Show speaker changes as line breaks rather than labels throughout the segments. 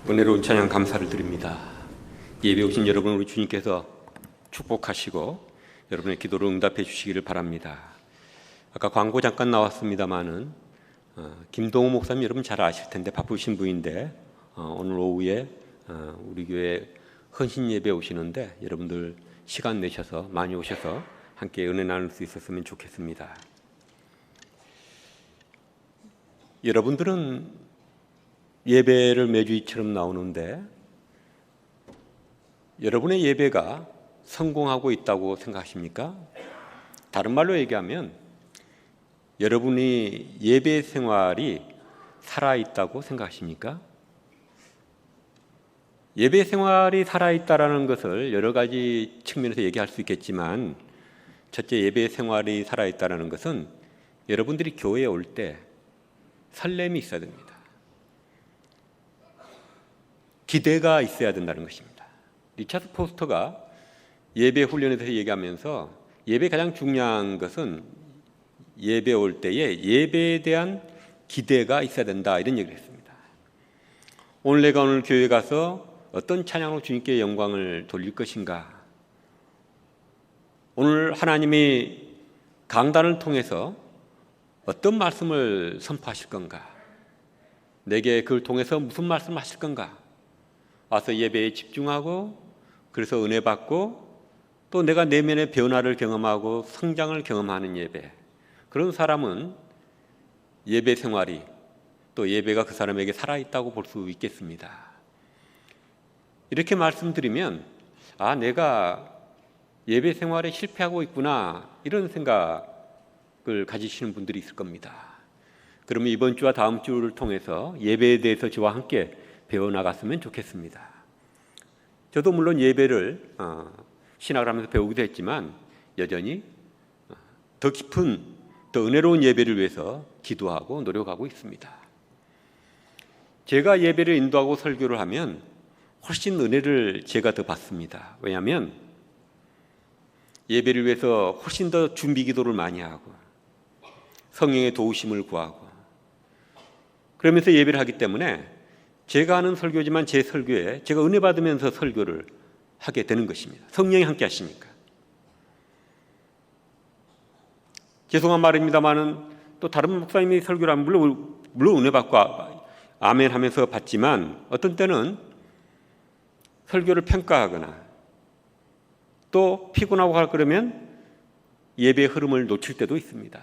은혜로운 찬양 감사를 드립니다. 예배 오신 여러분, 우리 주님께서 축복하시고 여러분의 기도를 응답해 주시기를 바랍니다. 아까 광고 잠깐 나왔습니다마는 김동호 목사님 여러분 잘 아실 텐데 바쁘신 분인데 오늘 오후에 우리 교회 헌신 예배 오시는데 여러분들 시간 내셔서 많이 오셔서 함께 은혜 나눌 수 있었으면 좋겠습니다. 여러분들은 예배를 매주 이처럼 나오는데 여러분의 예배가 성공하고 있다고 생각하십니까? 다른 말로 얘기하면 여러분이 예배 생활이 살아있다고 생각하십니까? 예배 생활이 살아있다는 것을 여러 가지 측면에서 얘기할 수 있겠지만 첫째, 예배 생활이 살아있다는 것은 여러분들이 교회에 올 때 설렘이 있어야 됩니다. 기대가 있어야 된다는 것입니다. 리차드 포스터가 예배 훈련에 대해서 얘기하면서 예배에 가장 중요한 것은 예배 올 때에 예배에 대한 기대가 있어야 된다, 이런 얘기를 했습니다. 오늘 내가 오늘 교회에 가서 어떤 찬양으로 주님께 영광을 돌릴 것인가, 오늘 하나님이 강단을 통해서 어떤 말씀을 선포하실 건가, 내게 그걸 통해서 무슨 말씀을 하실 건가, 와서 예배에 집중하고 그래서 은혜 받고 또 내가 내면의 변화를 경험하고 성장을 경험하는 예배, 그런 사람은 예배 생활이 또 예배가 그 사람에게 살아있다고 볼 수 있겠습니다. 이렇게 말씀드리면 내가 예배 생활에 실패하고 있구나, 이런 생각을 가지시는 분들이 있을 겁니다. 그러면 이번 주와 다음 주를 통해서 예배에 대해서 저와 함께 배워나갔으면 좋겠습니다. 저도 물론 예배를 신학을 하면서 배우기도 했지만 여전히 더 깊은, 더 은혜로운 예배를 위해서 기도하고 노력하고 있습니다. 제가 예배를 인도하고 설교를 하면 훨씬 은혜를 제가 더 받습니다. 왜냐하면 예배를 위해서 훨씬 더 준비 기도를 많이 하고 성령의 도우심을 구하고 그러면서 예배를 하기 때문에 제가 하는 설교지만 제 설교에 제가 은혜 받으면서 설교를 하게 되는 것입니다. 성령이 함께 하시니까. 죄송한 말입니다만은 또 다른 목사님이 설교를 하면 물론 은혜 받고 아멘 하면서 받지만 어떤 때는 설교를 평가하거나 또 피곤하고 할 그러면 예배의 흐름을 놓칠 때도 있습니다.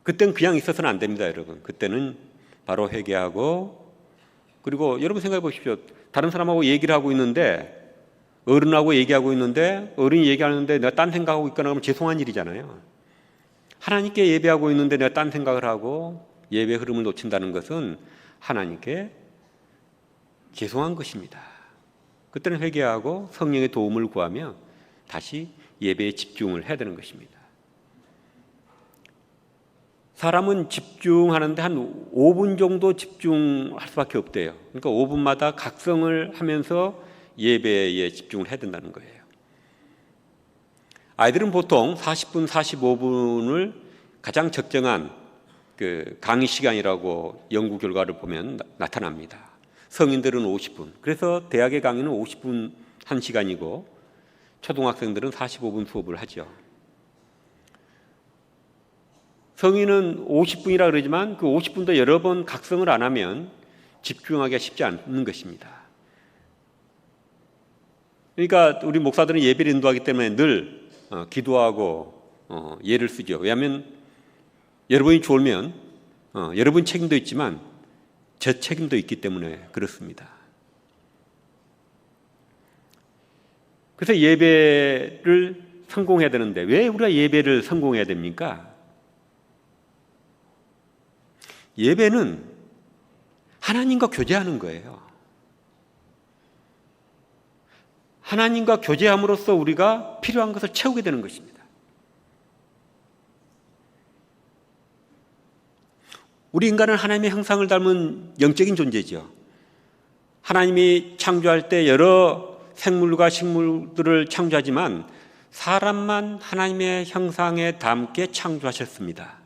그때는 그냥 있어서는 안 됩니다, 여러분. 그때는 바로 회개하고, 그리고 여러분 생각해 보십시오. 다른 사람하고 얘기를 하고 있는데, 어른하고 얘기하고 있는데 어른이 얘기하는데 내가 딴 생각하고 있거나 하면 죄송한 일이잖아요. 하나님께 예배하고 있는데 내가 딴 생각을 하고 예배 흐름을 놓친다는 것은 하나님께 죄송한 것입니다. 그때는 회개하고 성령의 도움을 구하며 다시 예배에 집중을 해야 되는 것입니다. 사람은 집중하는데 한 5분 정도 집중할 수밖에 없대요. 그러니까 5분마다 각성을 하면서 예배에 집중을 해야 된다는 거예요. 아이들은 보통 40분, 45분을 가장 적정한 그 강의 시간이라고 연구 결과를 보면 나타납니다. 성인들은 50분. 그래서 대학의 강의는 50분 1시간이고 초등학생들은 45분 수업을 하죠. 성인은 50분이라 그러지만 그 50분도 여러 번 각성을 안 하면 집중하기가 쉽지 않는 것입니다. 그러니까 우리 목사들은 예배를 인도하기 때문에 늘 기도하고 예를 쓰죠. 왜냐하면 여러분이 졸면 여러분 책임도 있지만 제 책임도 있기 때문에 그렇습니다. 그래서 예배를 성공해야 되는데 왜 우리가 예배를 성공해야 됩니까? 예배는 하나님과 교제하는 거예요. 하나님과 교제함으로써 우리가 필요한 것을 채우게 되는 것입니다. 우리 인간은 하나님의 형상을 닮은 영적인 존재죠. 하나님이 창조할 때 여러 생물과 식물들을 창조하지만 사람만 하나님의 형상에 닮게 창조하셨습니다.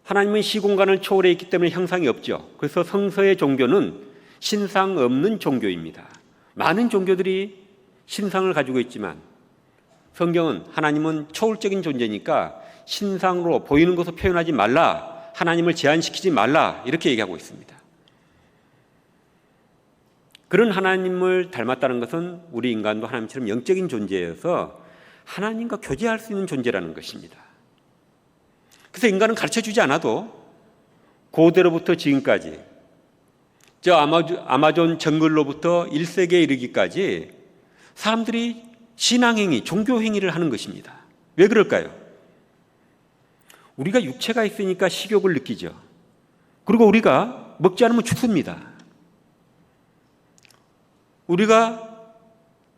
하나님은 시공간을 초월해 있기 때문에 형상이 없죠. 그래서 성서의 종교는 신상 없는 종교입니다. 많은 종교들이 신상을 가지고 있지만 성경은 하나님은 초월적인 존재니까 신상으로 보이는 것을 표현하지 말라, 하나님을 제한시키지 말라, 이렇게 얘기하고 있습니다. 그런 하나님을 닮았다는 것은 우리 인간도 하나님처럼 영적인 존재여서 하나님과 교제할 수 있는 존재라는 것입니다. 그래서 인간은 가르쳐주지 않아도 고대로부터 지금까지 저 아마존 정글로부터 1세기에 이르기까지 사람들이 신앙행위, 종교행위를 하는 것입니다. 왜 그럴까요? 우리가 육체가 있으니까 식욕을 느끼죠. 그리고 우리가 먹지 않으면 죽습니다. 우리가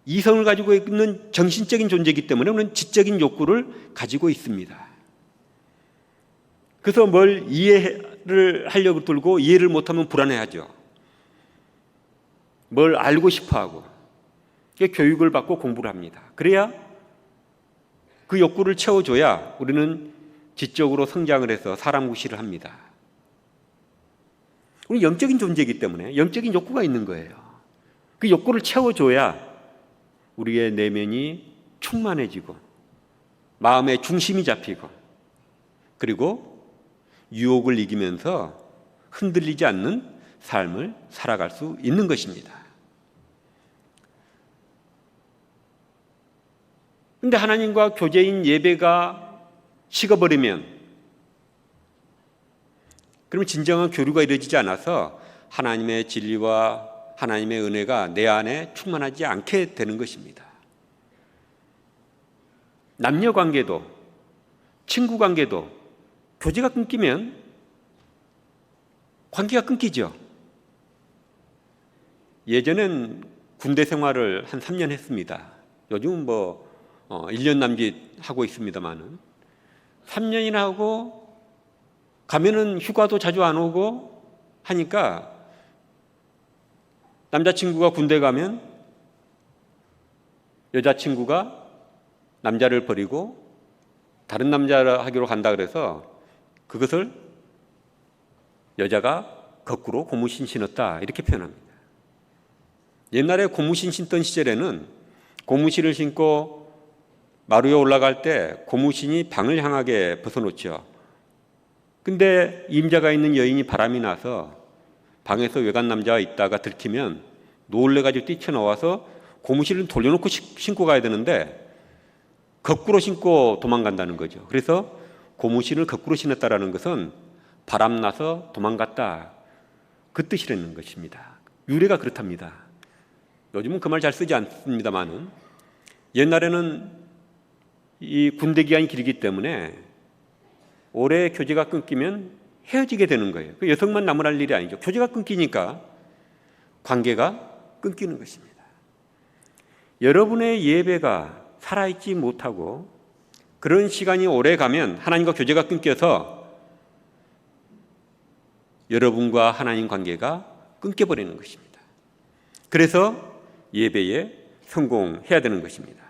이성을 가지고 있는 정신적인 존재이기 때문에 우리는 지적인 욕구를 가지고 있습니다. 그래서 뭘 이해를 하려고 들고 이해를 못하면 불안해하죠. 뭘 알고 싶어하고 교육을 받고 공부를 합니다. 그래야 그 욕구를 채워줘야 우리는 지적으로 성장을 해서 사람 구실을 합니다. 우리 영적인 존재이기 때문에 영적인 욕구가 있는 거예요. 그 욕구를 채워줘야 우리의 내면이 충만해지고 마음의 중심이 잡히고 그리고 유혹을 이기면서 흔들리지 않는 삶을 살아갈 수 있는 것입니다. 그런데 하나님과 교제인 예배가 식어버리면 그러면 진정한 교류가 이루어지지 않아서 하나님의 진리와 하나님의 은혜가 내 안에 충만하지 않게 되는 것입니다. 남녀 관계도 친구 관계도 교제가 끊기면 관계가 끊기죠. 예전엔 군대 생활을 한 3년 했습니다. 요즘은 1년 남짓 하고 있습니다만은 3년이나 하고 가면은 휴가도 자주 안 오고 하니까 남자친구가 군대 가면 여자친구가 남자를 버리고 다른 남자를 하기로 간다 그래서 그것을 여자가 거꾸로 고무신 신었다 이렇게 표현합니다. 옛날에 고무신 신던 시절에는 고무신을 신고 마루에 올라갈 때 고무신이 방을 향하게 벗어놓죠. 근데 임자가 있는 여인이 바람이 나서 방에서 외간 남자가 있다가 들키면 놀래가지고 뛰쳐나와서 고무신을 돌려놓고 신고 가야 되는데 거꾸로 신고 도망간다는 거죠. 그래서 고무신을 거꾸로 신었다라는 것은 바람나서 도망갔다 그 뜻이라는 것입니다. 유래가 그렇답니다. 요즘은 그 말 잘 쓰지 않습니다만은 옛날에는 이 군대 기간이 길기 때문에 오래 교제가 끊기면 헤어지게 되는 거예요. 그 여성만 나무랄 일이 아니죠. 교제가 끊기니까 관계가 끊기는 것입니다. 여러분의 예배가 살아있지 못하고 그런 시간이 오래 가면 하나님과 교제가 끊겨서 여러분과 하나님 관계가 끊겨버리는 것입니다. 그래서 예배에 성공해야 되는 것입니다.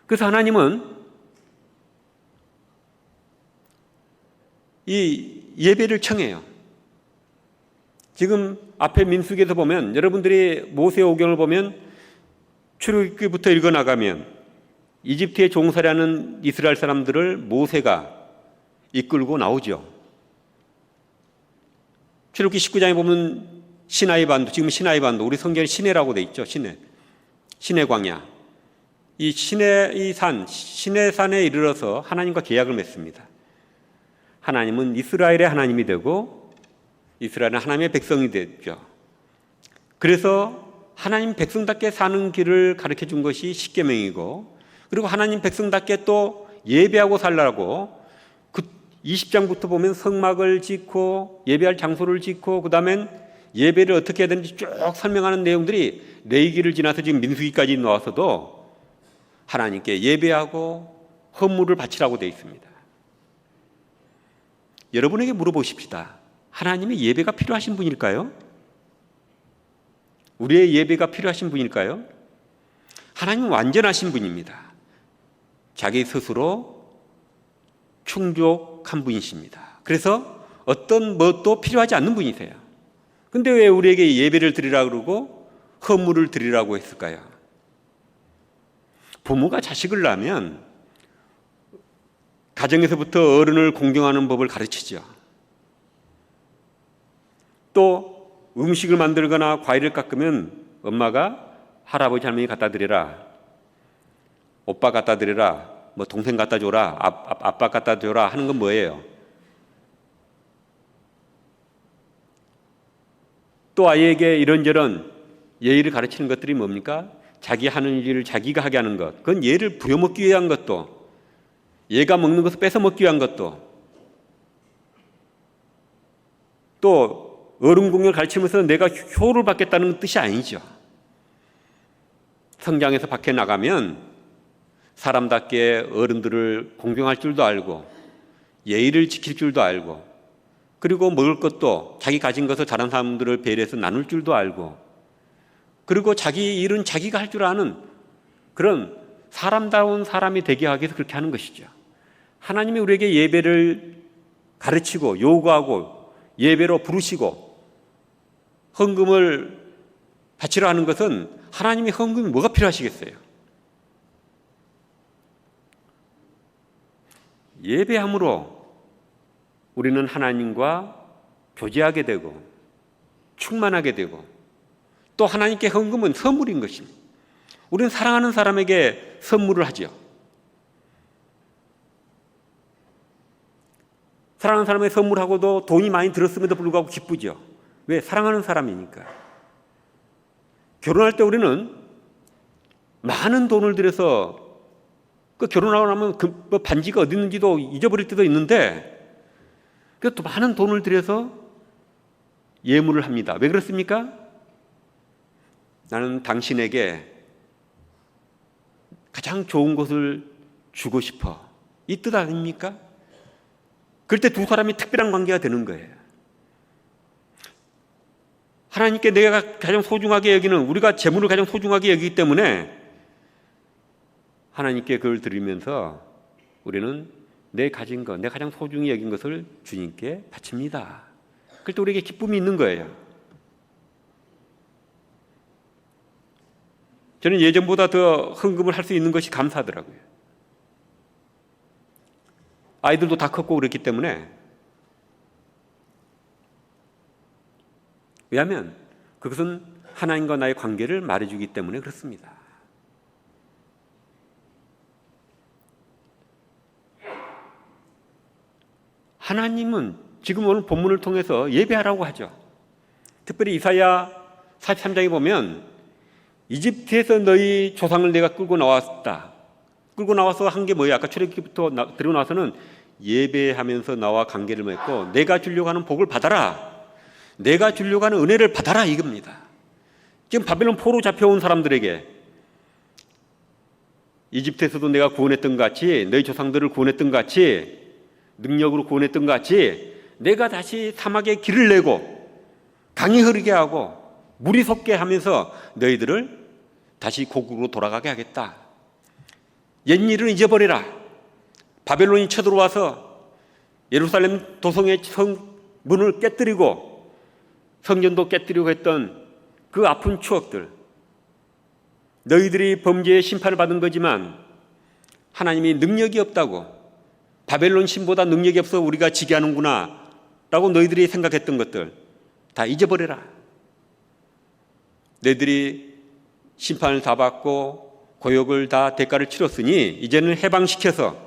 그래서 하나님은 이 예배를 청해요. 지금 앞에 민수기에서 보면 여러분들이 모세오경을 보면 출애굽기부터 읽어나가면 이집트에 종살이하는 이스라엘 사람들을 모세가 이끌고 나오죠. 출애굽기 19장에 보면 시나이 반도, 지금 시나이 반도, 우리 성경에 시내라고 돼 있죠. 시내 광야. 이 시내 산에 이르러서 하나님과 계약을 맺습니다. 하나님은 이스라엘의 하나님이 되고 이스라엘은 하나님의 백성이 됐죠. 그래서 하나님 백성답게 사는 길을 가르쳐 준 것이 십계명이고 그리고 하나님 백성답게 또 예배하고 살라고 그 20장부터 보면 성막을 짓고 예배할 장소를 짓고 그 다음엔 예배를 어떻게 해야 되는지 쭉 설명하는 내용들이 레위기를 지나서 지금 민수기까지 나와서도 하나님께 예배하고 헌물을 바치라고 되어 있습니다. 여러분에게 물어보십시다. 하나님의 예배가 필요하신 분일까요? 우리의 예배가 필요하신 분일까요? 하나님은 완전하신 분입니다. 자기 스스로 충족한 분이십니다. 그래서 어떤 뭣도 필요하지 않는 분이세요. 근데 왜 우리에게 예배를 드리라고 그러고 헌물을 드리라고 했을까요? 부모가 자식을 낳으면 가정에서부터 어른을 공경하는 법을 가르치죠. 또 음식을 만들거나 과일을 깎으면 엄마가 할아버지 할머니 갖다 드려라, 오빠 갖다 드려라, 뭐 동생 갖다 줘라, 아빠 갖다 줘라 하는 건 뭐예요? 또 아이에게 이런저런 예의를 가르치는 것들이 뭡니까? 자기 하는 일을 자기가 하게 하는 것. 그건 얘를 부려먹기 위한 것도, 얘가 먹는 것을 뺏어 먹기 위한 것도, 또 어른 공경을 가르치면서 내가 효를 받겠다는 뜻이 아니죠. 성장해서 밖에 나가면 사람답게 어른들을 공경할 줄도 알고 예의를 지킬 줄도 알고, 그리고 먹을 것도 자기 가진 것을 다른 사람들을 배려해서 나눌 줄도 알고, 그리고 자기 일은 자기가 할 줄 아는 그런 사람다운 사람이 되게 하기 위해서 그렇게 하는 것이죠. 하나님이 우리에게 예배를 가르치고 요구하고 예배로 부르시고 헌금을 바치려 하는 것은 하나님이 헌금이 뭐가 필요하시겠어요? 예배함으로 우리는 하나님과 교제하게 되고 충만하게 되고, 또 하나님께 헌금은 선물인 것입니다. 우리는 사랑하는 사람에게 선물을 하죠. 사랑하는 사람에게 선물하고도 돈이 많이 들었음에도 불구하고 기쁘죠. 왜? 사랑하는 사람이니까. 결혼할 때 우리는 많은 돈을 들여서 그 결혼하고 나면 그 반지가 어디 있는지도 잊어버릴 때도 있는데, 또 많은 돈을 들여서 예물을 합니다. 왜 그렇습니까? 나는 당신에게 가장 좋은 것을 주고 싶어, 이 뜻 아닙니까? 그럴 때 두 사람이 특별한 관계가 되는 거예요. 하나님께 내가 가장 소중하게 여기는, 우리가 재물을 가장 소중하게 여기기 때문에 하나님께 그걸 드리면서 우리는 내 가진 것, 내가 가장 소중히 여긴 것을 주님께 바칩니다. 그럴 때 우리에게 기쁨이 있는 거예요. 저는 예전보다 더 헌금을 할 수 있는 것이 감사하더라고요. 아이들도 다 컸고 그랬기 때문에. 왜냐하면 그것은 하나님과 나의 관계를 말해주기 때문에 그렇습니다. 하나님은 지금 오늘 본문을 통해서 예배하라고 하죠. 특별히 이사야 43장에 보면 이집트에서 너희 조상을 내가 끌고 나왔다. 끌고 나와서 한 게 뭐예요? 아까 출애굽기부터 들고 나와서는 예배하면서 나와 관계를 맺고 내가 주려고 하는 복을 받아라, 내가 주려고 하는 은혜를 받아라, 이겁니다. 지금 바벨론 포로 잡혀온 사람들에게 이집트에서도 내가 구원했던 것 같이, 너희 조상들을 구원했던 것 같이, 능력으로 구원했던 것 같이 내가 다시 사막에 길을 내고 강이 흐르게 하고 물이 솟게 하면서 너희들을 다시 고국으로 돌아가게 하겠다. 옛일을 잊어버려라. 바벨론이 쳐들어와서 예루살렘 도성의 성문을 깨뜨리고 성전도 깨뜨리고 했던 그 아픈 추억들, 너희들이 범죄의 심판을 받은 거지만 하나님이 능력이 없다고, 바벨론 신보다 능력이 없어 우리가 지게 하는구나 라고 너희들이 생각했던 것들 다 잊어버려라. 너희들이 심판을 다 받고 고역을 다 대가를 치렀으니 이제는 해방시켜서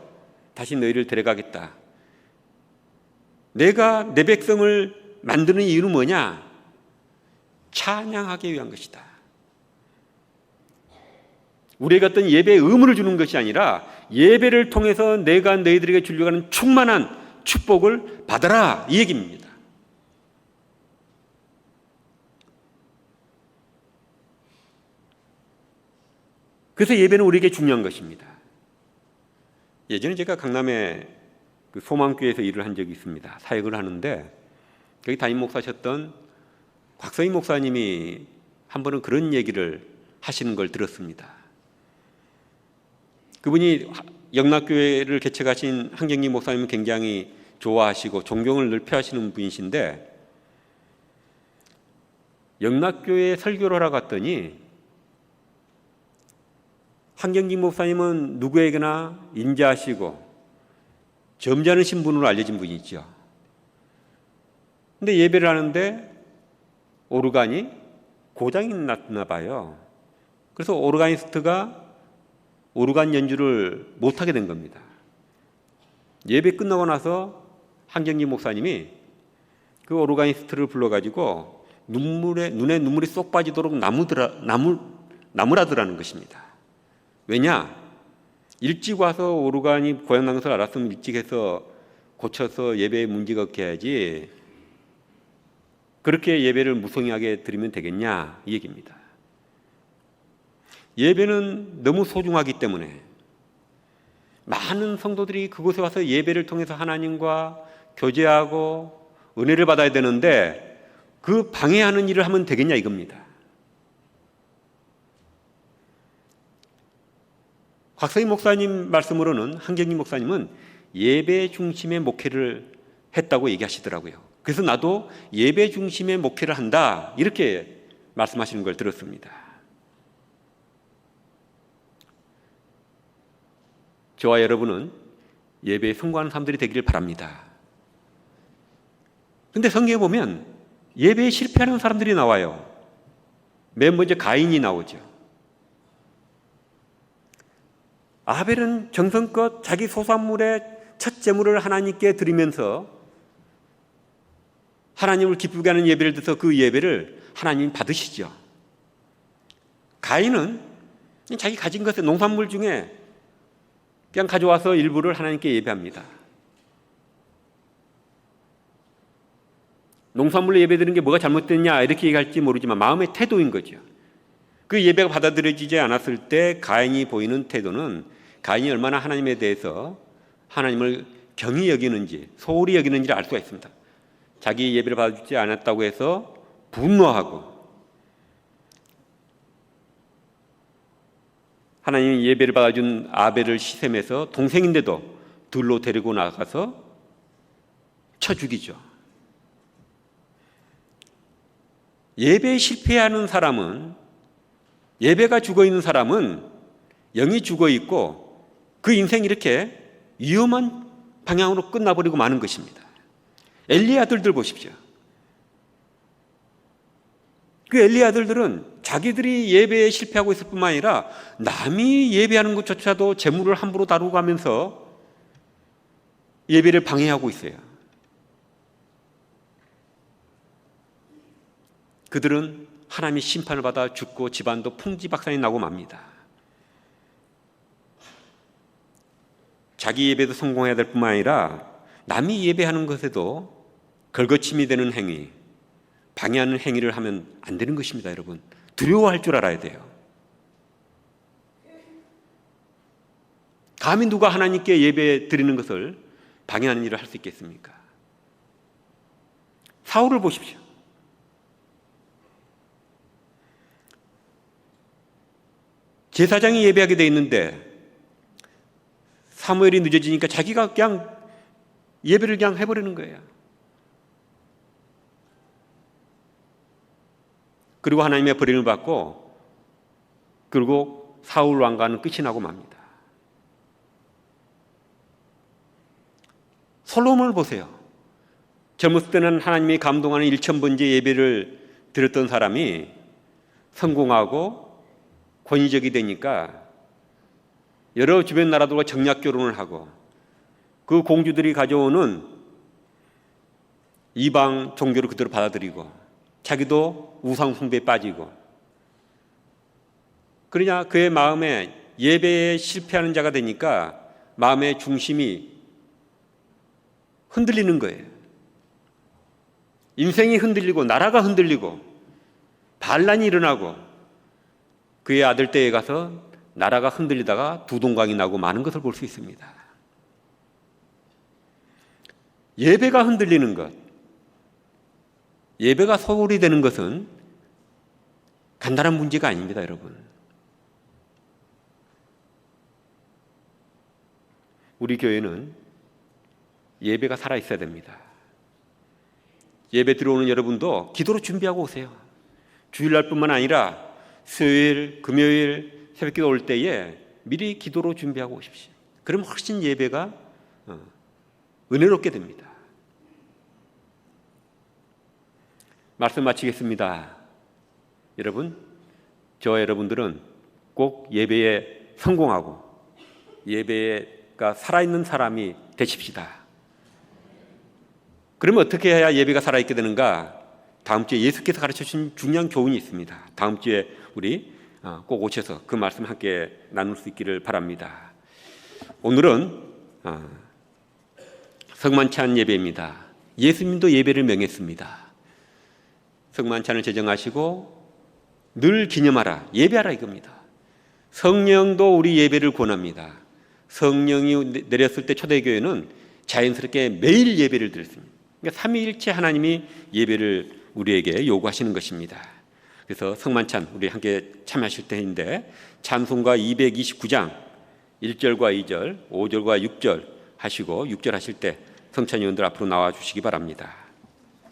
다시 너희를 데려가겠다. 내가 내 백성을 만드는 이유는 뭐냐? 찬양하기 위한 것이다. 우리에게 어떤 예배의 의무를 주는 것이 아니라 예배를 통해서 내가 너희들에게 주려고 하는 충만한 축복을 받아라, 이 얘기입니다. 그래서 예배는 우리에게 중요한 것입니다. 예전에 제가 강남에 그 소망교회에서 일을 한 적이 있습니다. 사역을 하는데 거기 담임 목사셨던 곽서희 목사님이 한 번은 그런 얘기를 하시는 걸 들었습니다. 그분이 영락교회를 개척하신 한경기 목사님은 굉장히 좋아하시고 존경을 늘 표하시는 분이신데, 영락교회 설교를 하러 갔더니 한경기 목사님은 누구에게나 인자하시고 점잖으신 분으로 알려진 분이죠. 근데 예배를 하는데 오르간이 고장이 났나 봐요. 그래서 오르가니스트가 오르간 연주를 못하게 된 겁니다. 예배 끝나고 나서 한경기 목사님이 그 오르가니스트를 불러가지고 눈에 눈물이 쏙 빠지도록 나무라더라는 것입니다. 왜냐? 일찍 와서 오르간이 고장난 것을 알았으면 일찍 해서 고쳐서 예배에 문제가 없게 해야지, 그렇게 예배를 무성의하게 드리면 되겠냐, 이 얘기입니다. 예배는 너무 소중하기 때문에 많은 성도들이 그곳에 와서 예배를 통해서 하나님과 교제하고 은혜를 받아야 되는데, 그 방해하는 일을 하면 되겠냐, 이겁니다. 곽성희 목사님 말씀으로는 한경기 목사님은 예배 중심의 목회를 했다고 얘기하시더라고요. 그래서 나도 예배 중심의 목회를 한다, 이렇게 말씀하시는 걸 들었습니다. 저와 여러분은 예배에 성공하는 사람들이 되기를 바랍니다. 그런데 성경에 보면 예배에 실패하는 사람들이 나와요. 맨 먼저 가인이 나오죠. 아벨은 정성껏 자기 소산물의 첫 제물을 하나님께 드리면서 하나님을 기쁘게 하는 예배를 드려서 그 예배를 하나님이 받으시죠. 가인은 자기 가진 것의 농산물 중에 그냥 가져와서 일부를 하나님께 예배합니다. 농산물로 예배드리는 게 뭐가 잘못됐냐 이렇게 얘기할지 모르지만 마음의 태도인 거죠. 그 예배가 받아들여지지 않았을 때 가인이 보이는 태도는 가인이 얼마나 하나님에 대해서 하나님을 경히 여기는지 소홀히 여기는지를 알 수가 있습니다. 자기 예배를 받아주지 않았다고 해서 분노하고, 하나님이 예배를 받아준 아벨을 시샘해서 동생인데도 들로 데리고 나가서 쳐 죽이죠. 예배에 실패하는 사람은, 예배가 죽어있는 사람은 영이 죽어있고 그 인생이 이렇게 위험한 방향으로 끝나버리고 마는 것입니다. 엘리의 아들들 보십시오. 그 엘리의 아들들은 자기들이 예배에 실패하고 있을 뿐만 아니라 남이 예배하는 것조차도 재물을 함부로 다루고 가면서 예배를 방해하고 있어요. 그들은 하나님의 심판을 받아 죽고 집안도 풍지박산이 나고 맙니다. 자기 예배도 성공해야 될 뿐만 아니라 남이 예배하는 것에도 걸거침이 되는 행위, 방해하는 행위를 하면 안 되는 것입니다. 여러분, 두려워할 줄 알아야 돼요. 감히 누가 하나님께 예배 드리는 것을 방해하는 일을 할 수 있겠습니까? 사울을 보십시오. 제사장이 예배하게 돼 있는데 사무엘이 늦어지니까 자기가 그냥 예배를 그냥 해버리는 거예요. 그리고 하나님의 버림을 받고, 그리고 사울 왕과는 끝이 나고 맙니다. 솔로몬을 보세요. 젊었을 때는 하나님이 감동하는 1000번째 예배를 드렸던 사람이 성공하고 권위적이 되니까 여러 주변 나라들과 정략 결혼을 하고, 그 공주들이 가져오는 이방 종교를 그대로 받아들이고 자기도 우상 숭배에 빠지고, 그러냐 그의 마음에 예배에 실패하는 자가 되니까 마음의 중심이 흔들리는 거예요. 인생이 흔들리고 나라가 흔들리고 반란이 일어나고, 그의 아들 때에 가서 나라가 흔들리다가 두동강이 나고 많은 것을 볼 수 있습니다. 예배가 흔들리는 것, 예배가 소홀히 되는 것은 간단한 문제가 아닙니다, 여러분. 우리 교회는 예배가 살아 있어야 됩니다. 예배 들어오는 여러분도 기도로 준비하고 오세요. 주일날뿐만 아니라 수요일, 금요일 새벽기도 올 때에 미리 기도로 준비하고 오십시오. 그럼 훨씬 예배가 은혜롭게 됩니다. 말씀 마치겠습니다. 여러분, 저와 여러분들은 꼭 예배에 성공하고 예배가 살아있는 사람이 되십시다. 그러면 어떻게 해야 예배가 살아있게 되는가? 다음 주에 예수께서 가르쳐주신 중요한 교훈이 있습니다. 다음 주에 우리 꼭 오셔서 그 말씀 함께 나눌 수 있기를 바랍니다. 오늘은 성만찬 예배입니다. 예수님도 예배를 명했습니다. 성만찬을 제정하시고 늘 기념하라, 예배하라 이겁니다. 성령도 우리 예배를 권합니다. 성령이 내렸을 때 초대교회는 자연스럽게 매일 예배를 드렸습니다. 그러니까 삼위일체 하나님이 예배를 우리에게 요구하시는 것입니다. 그래서 성만찬 우리 함께 참여하실 때인데 찬송가 229장 1절과 2절, 5절과 6절 하시고 6절 하실 때 성찬위원들 앞으로 나와 주시기 바랍니다.